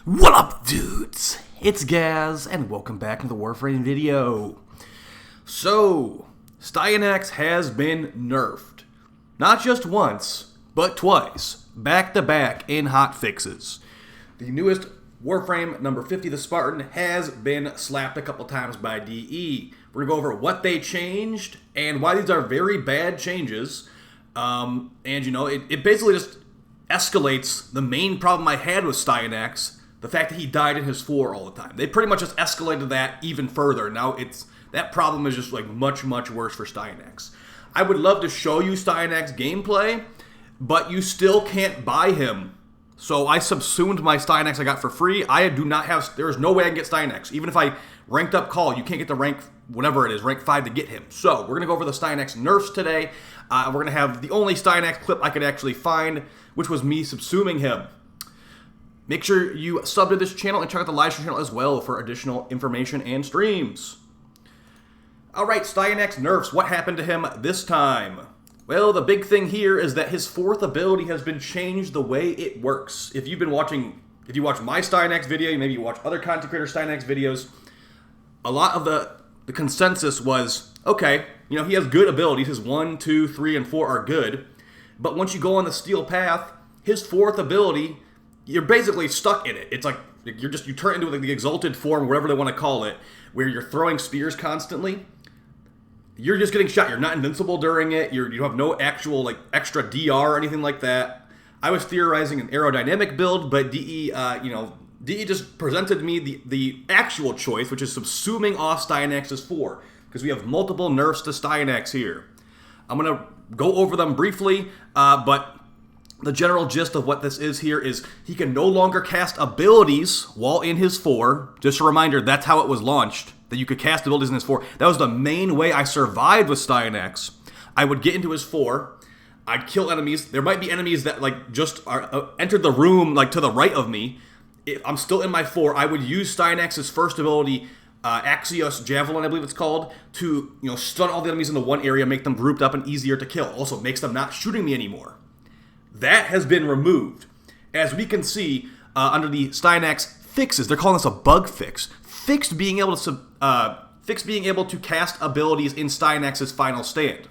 What up, dudes? It's Gaz, and welcome back to the WARFRAME video. So, STYANAX has been nerfed. Not just once, but twice, back-to-back in hot fixes. The newest WARFRAME number 50, the Spartan, has been slapped a couple times by DE. We're going to go over what they changed, and why these are very bad changes. And, you know, it basically just escalates the main problem I had with STYANAX, the fact that he died in his floor all the time. They pretty much just escalated that even further. Now that problem is just like much, much worse for STYANAX. I would love to show you STYANAX gameplay, but you still can't buy him. So I subsumed my STYANAX I got for free. There is no way I can get STYANAX. Even if I ranked up Kahl, you can't get the rank, whatever it is, rank 5 to get him. So we're going to go over the STYANAX nerfs today. We're going to have the only STYANAX clip I could actually find, which was me subsuming him. Make sure you sub to this channel and check out the live stream channel as well for additional information and streams. Alright, STYANAX nerfs. What happened to him this time? Well, the big thing here is that his fourth ability has been changed the way it works. If you watch my STYANAX video, maybe you watch other content creator STYANAX videos, a lot of the consensus was, okay, you know, he has good abilities. His 1, 2, 3, and 4 are good. But once you go on the steel path, his fourth ability, you're basically stuck in it. It's like you turn into like the exalted form, whatever they want to call it, where you're throwing spears constantly. You're just getting shot. You're not invincible during it. You have no actual like extra DR or anything like that. I was theorizing an aerodynamic build, but DE just presented me the actual choice, which is subsuming off STYANAX's 4, because we have multiple nerfs to STYANAX here. I'm gonna go over them briefly, but the general gist of what this is here is he can no longer cast abilities while in his 4. Just a reminder, that's how it was launched, that you could cast abilities in his 4. That was the main way I survived with STYANAX. I would get into his 4, I'd kill enemies. There might be enemies that like just entered the room like to the right of me. If I'm still in my 4, I would use STYANAX's first ability, Axios Javelin, I believe it's called, to stun all the enemies in the one area, make them grouped up and easier to kill. Also makes them not shooting me anymore. That has been removed. As we can see, under the STYANAX fixes, they're calling this a bug fix. Fixed being able to cast abilities in STYANAX's Final Stand.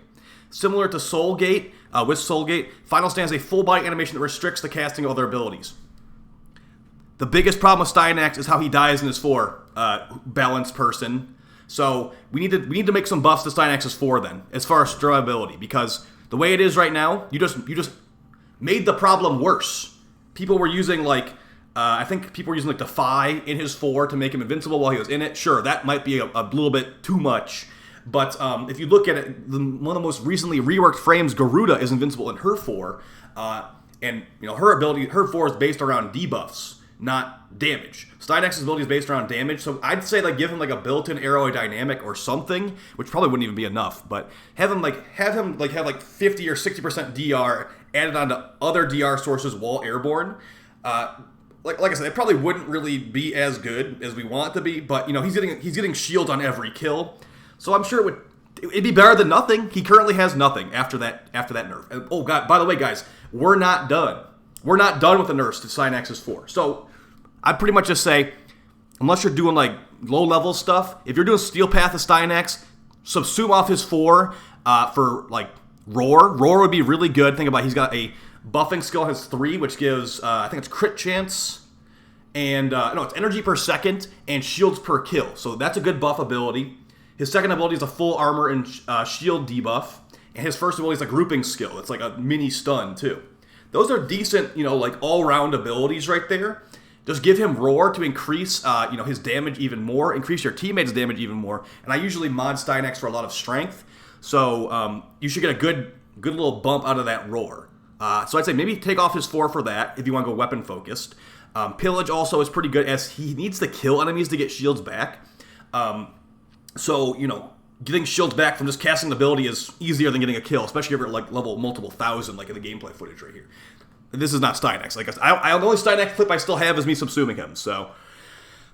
Similar to Soulgate, with Soulgate, Final Stand is a full body animation that restricts the casting of other abilities. The biggest problem with STYANAX is how he dies in his 4, balanced person. So we need to make some buffs to STYANAX's 4 then, as far as survivability, because the way it is right now, you just made the problem worse. People were using I think people were using Defy in his 4 to make him invincible while he was in it. Sure, that might be a little bit too much. But if you look at it, one of the most recently reworked frames, Garuda, is invincible in her 4. And her ability, her 4 is based around debuffs, not damage. STYANAX's ability is based around damage, so I'd say give him a built-in aerodynamic or something, which probably wouldn't even be enough. But have him have 50 or 60% DR added onto other DR sources while airborne. Like I said, it probably wouldn't really be as good as we want it to be, but he's getting shield on every kill, so I'm sure it'd be better than nothing. He currently has nothing after that nerf. And, oh god, by the way, guys, we're not done. We're not done with the nerfs to STYANAX's 4. So I'd pretty much just say, unless you're doing low level stuff, if you're doing Steel Path of STYANAX, subsume off his 4 for Roar. Roar would be really good. Think about it. He's got a buffing skill, has 3, which gives, I think it's crit chance, and, it's energy per second, and shields per kill. So that's a good buff ability. His second ability is a full armor and shield debuff, and his first ability is a grouping skill. It's like a mini stun, too. Those are decent, all-round abilities right there. Just give him Roar to increase, his damage even more, increase your teammates' damage even more, and I usually mod STYANAX for a lot of strength. So you should get a good little bump out of that Roar. So I'd say maybe take off his 4 for that if you want to go weapon focused. Pillage also is pretty good, as he needs to kill enemies to get shields back. So getting shields back from just casting the ability is easier than getting a kill, especially if you're at level multiple thousand, like in the gameplay footage right here. This is not STYANAX. Like the only STYANAX clip I still have is me subsuming him. So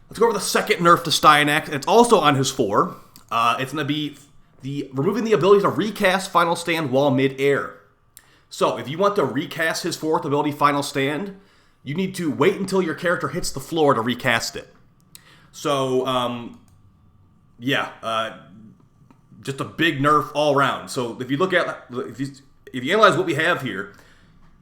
let's go over the second nerf to STYANAX. It's also on his 4. It's going to be removing the ability to recast Final Stand while mid-air. So if you want to recast his 4th ability, Final Stand, you need to wait until your character hits the floor to recast it. So, just a big nerf all around. So if you look at, if you analyze what we have here,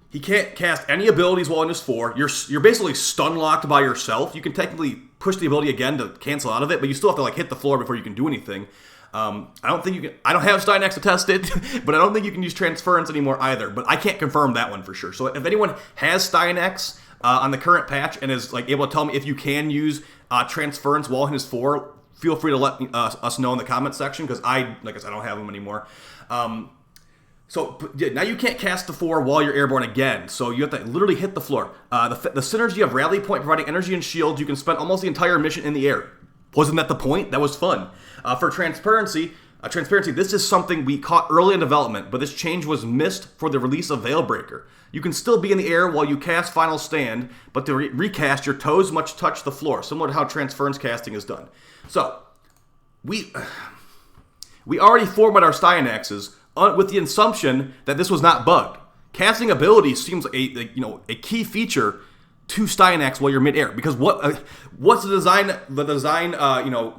he can't cast any abilities while in his 4. You're basically stun locked by yourself. You can technically push the ability again to cancel out of it, but you still have to like hit the floor before you can do anything. I don't think you can. I don't have STYANAX to test it, but I don't think you can use transference anymore either. But I can't confirm that one for sure. So if anyone has STYANAX on the current patch and is like able to tell me if you can use transference while in his 4, feel free to let us know in the comment section, because like I said, I don't have them anymore. So now you can't cast the 4 while you're airborne again, so you have to literally hit the floor. The synergy of Rally Point providing energy and shields, you can spend almost the entire mission in the air. Wasn't that the point? That was fun. For transparency, this is something we caught early in development, but this change was missed for the release of Veilbreaker. You can still be in the air while you cast Final Stand, but to recast, your toes must touch the floor, similar to how transference casting is done. So, we already formatted our STYANAXs with the assumption that this was not bugged. Casting abilities seems like a key feature to STYANAX while you're midair, because what's the design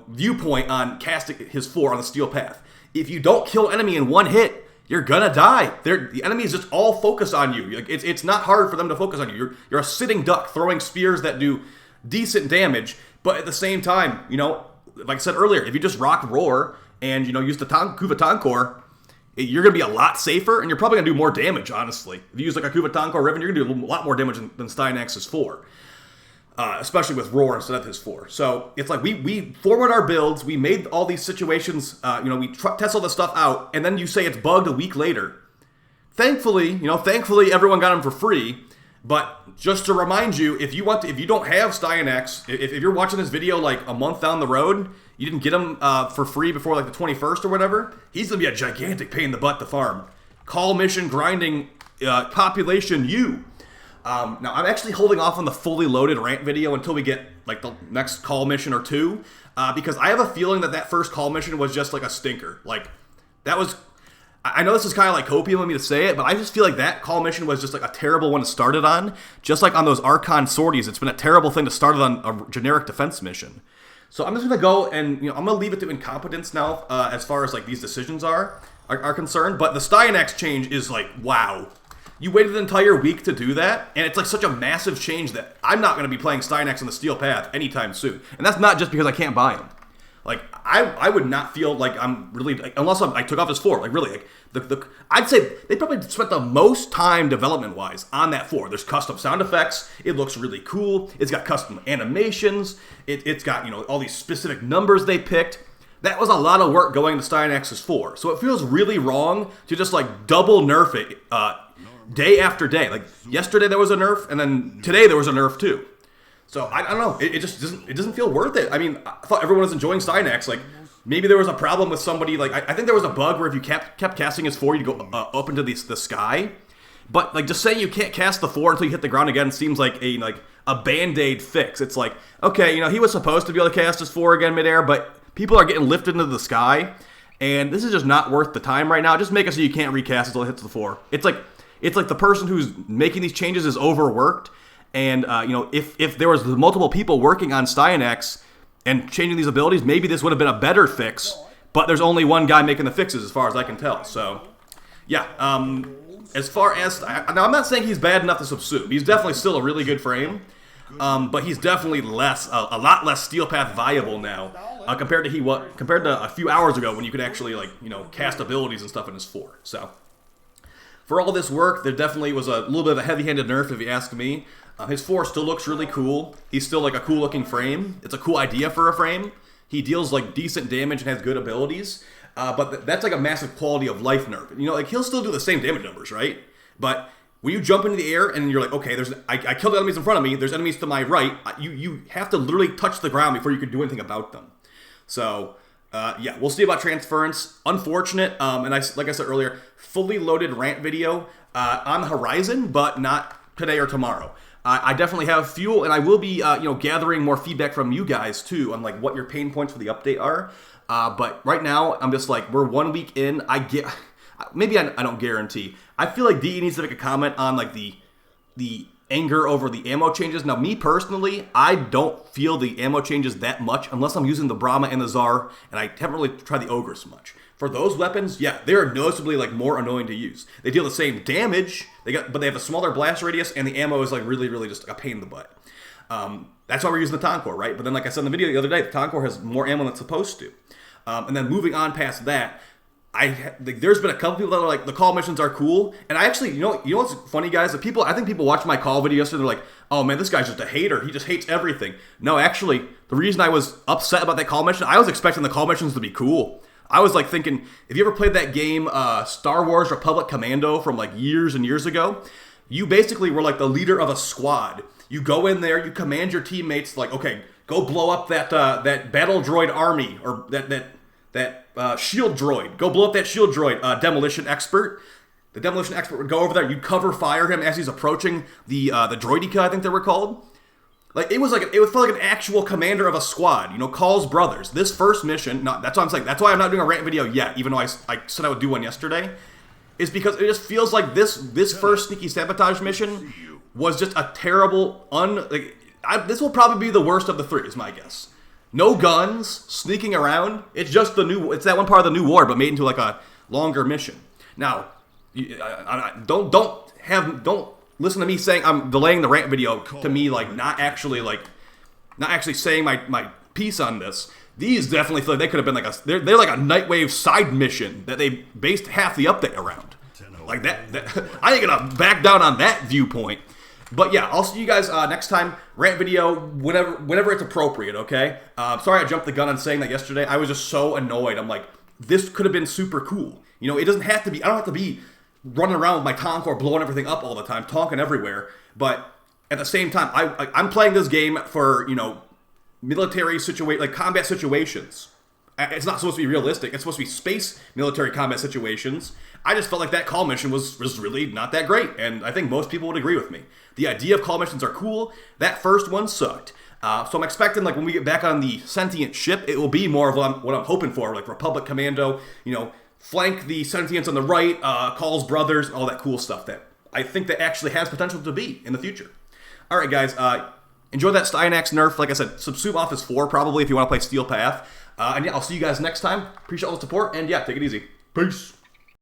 viewpoint on casting his 4 on the steel path? If you don't kill an enemy in one hit, you're gonna die. The enemy is just all focused on you. Like, it's not hard for them to focus on you. You're a sitting duck throwing spears that do decent damage, but at the same time, like I said earlier, if you just rock roar and use the Kuvatankor, you're going to be a lot safer, and you're probably going to do more damage, honestly. If you use like a Kuvatankor Riven, you're going to do a lot more damage than STYANAX's 4. Especially with roar instead of his 4. So it's like we forward our builds, we made all these situations, we test all this stuff out, and then you say it's bugged a week later. Thankfully everyone got them for free. But just to remind you, if you don't have STYANAX, if you're watching this video like a month down the road, you didn't get him for free before like the 21st or whatever, he's gonna be a gigantic pain in the butt to farm. Call mission grinding population U. Now I'm actually holding off on the fully loaded Rant video until we get like the next call mission or 2, because I have a feeling that first call mission was just like a stinker. Like that was. I know this is kind of like copium of me to say it, but I just feel like that call mission was just like a terrible one to start it on. Just like on those Archon sorties, it's been a terrible thing to start it on a generic defense mission. So I'm just going to go and, I'm going to leave it to incompetence now as far as like these decisions are concerned. But the STYANAX change is like, wow. You waited an entire week to do that, and it's like such a massive change that I'm not going to be playing STYANAX on the Steel Path anytime soon. And that's not just because I can't buy them. Like, I would not feel like I'm really, like, unless I took off his 4, like, really, like, I'd say they probably spent the most time development-wise on that 4. There's custom sound effects, it looks really cool, it's got custom animations, it's got, all these specific numbers they picked. That was a lot of work going to STYANAX's 4, so it feels really wrong to just, like, double nerf it day after day. Like, yesterday there was a nerf, and then today there was a nerf, too. So, I don't know, it just doesn't feel worth it. I mean, I thought everyone was enjoying STYANAX. Like, maybe there was a problem with somebody, like, I think there was a bug where if you kept casting his 4, you'd go up into the sky. But, like, just saying you can't cast the 4 until you hit the ground again seems like a Band-Aid fix. It's like, okay, he was supposed to be able to cast his 4 again midair, but people are getting lifted into the sky, and this is just not worth the time right now. Just make it so you can't recast until it hits the 4. It's like the person who's making these changes is overworked. And, if there was multiple people working on STYANAX and changing these abilities, maybe this would have been a better fix. But there's only one guy making the fixes as far as I can tell. So, yeah. As far as... Now, I'm not saying he's bad enough to subsume. He's definitely still a really good frame. But he's definitely a lot less Steel Path viable now compared to a few hours ago when you could actually, cast abilities and stuff in his 4. So... For all this work, there definitely was a little bit of a heavy-handed nerf, if you ask me. His 4 still looks really cool. He's still like a cool-looking frame. It's a cool idea for a frame. He deals like decent damage and has good abilities. But that's like a massive quality of life nerf. Like he'll still do the same damage numbers, right? But when you jump into the air and you're like, okay, I killed enemies in front of me. There's enemies to my right. You have to literally touch the ground before you can do anything about them. So. Yeah, we'll see about transference. Unfortunate, and like I said earlier, fully loaded Rant video on the horizon, but not today or tomorrow. I definitely have fuel, and I will be, gathering more feedback from you guys too on like what your pain points for the update are. But right now, I'm just like we're 1 week in. Maybe I don't guarantee. I feel like DE needs to make a comment on like the anger over the ammo changes. Now, me personally, I don't feel the ammo changes that much unless I'm using the Brahma and the Tsar, and I haven't really tried the Ogres much. For those weapons, yeah, they're noticeably like more annoying to use. They deal the same damage, but they have a smaller blast radius, and the ammo is like really, really just a pain in the butt. That's why we're using the Tonkor, right? But then, like I said in the video the other day, the Tonkor has more ammo than it's supposed to. And then moving on past that, there's been a couple people that are like, the Kahl missions are cool, and I actually, you know what's funny, guys? I think people watched my Kahl video yesterday, they're like, oh man, this guy's just a hater. He just hates everything. No, actually, the reason I was upset about that Kahl mission, I was expecting the Kahl missions to be cool. I was like thinking, if you ever played that game, Star Wars Republic Commando from like years and years ago, you basically were like the leader of a squad. You go in there, you command your teammates, like, okay, go blow up that battle droid army, or that shield droid. Go blow up that shield droid, demolition expert. The demolition expert would go over there. You'd cover fire him as he's approaching the droideka, I think they were called. Like it felt like an actual commander of a squad. You know, Kahl's brothers. This first mission, that's why I'm saying. That's why I'm not doing a rant video yet, even though I said I would do one yesterday. Is because it just feels like this first sneaky sabotage mission was just a terrible this will probably be the worst of the three, is my guess. No guns, sneaking around. It's just it's that one part of the new war, but made into like a longer mission. Now, don't listen to me saying I'm delaying the rant video to me like not actually saying my piece on this. These definitely feel like they could have been like they're like a Nightwave side mission that they based half the update around. Like that I ain't gonna back down on that viewpoint. But yeah, I'll see you guys next time. Rant video, whenever it's appropriate, okay? Sorry I jumped the gun on saying that yesterday. I was just so annoyed. I'm like, this could have been super cool. You know, it doesn't have to be, I don't have to be running around with my Tonkor blowing everything up all the time, talking everywhere. But at the same time, I'm playing this game for, you know, military combat situations. It's not supposed to be realistic. It's supposed to be space military combat situations. I just felt like that Kahl mission was really not that great, and I think most people would agree with me. The idea of Kahl missions are cool. That first one sucked. So I'm expecting, like, when we get back on the sentient ship, it will be more of what I'm hoping for, like Republic Commando, you know, flank the sentients on the right, Kahl's brothers, all that cool stuff that I think that actually has potential to be in the future. All right, guys, enjoy that STYANAX nerf. Like I said, subsume Office 4 probably if you want to play Steel Path. And yeah, I'll see you guys next time. Appreciate all the support, and yeah, take it easy. Peace.